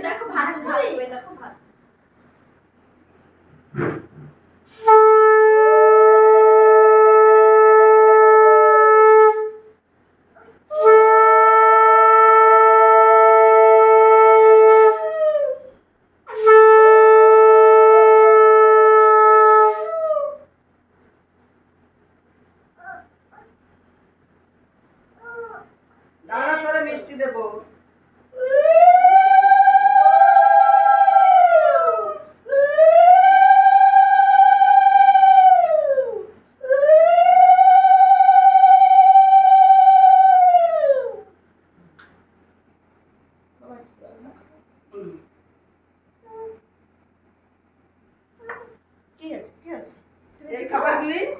দেখো ভাত দেখো ভাত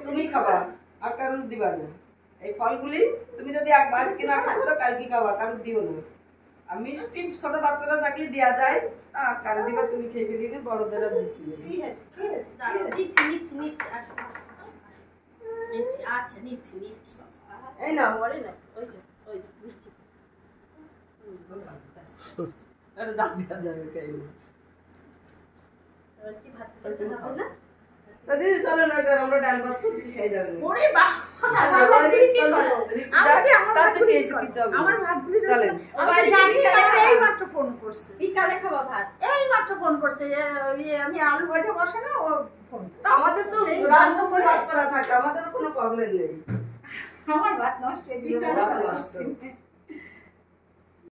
তুমি খাবা আর কারুর দিবা না। এই ফলগুলি তুমি যদি একবার কিনা খেতে পারো কালকে খাবা, কারুর দিও না। আর মিষ্টি ছোট বাচ্চারা থাকলে দেওয়া যায়, আর কারো দিবা তুমি খেয়ে ফেলি না, বড়দেরা দিতে এই না বলে না মিষ্টি দাঁত দেওয়া যাবে খাইলে কি ভাত খেতে হবে না। দিদি চলো না আমরা ডাল ভাত করতে খাই যাবো। ওরে বাহ আমার ভাতগুলি চলেন আমার জানি এই মাত্র ফোন করছে, বিকালে খাওয়া ভাত এই মাত্র ফোন করছে, আমি আলু ভাজা বসে না ও ফোন। আমাদের তো রান্না করে ভাত করা থাকে, আমাদের কোনো প্রবলেম নেই। আমার ভাত নষ্ট হয়ে গেল।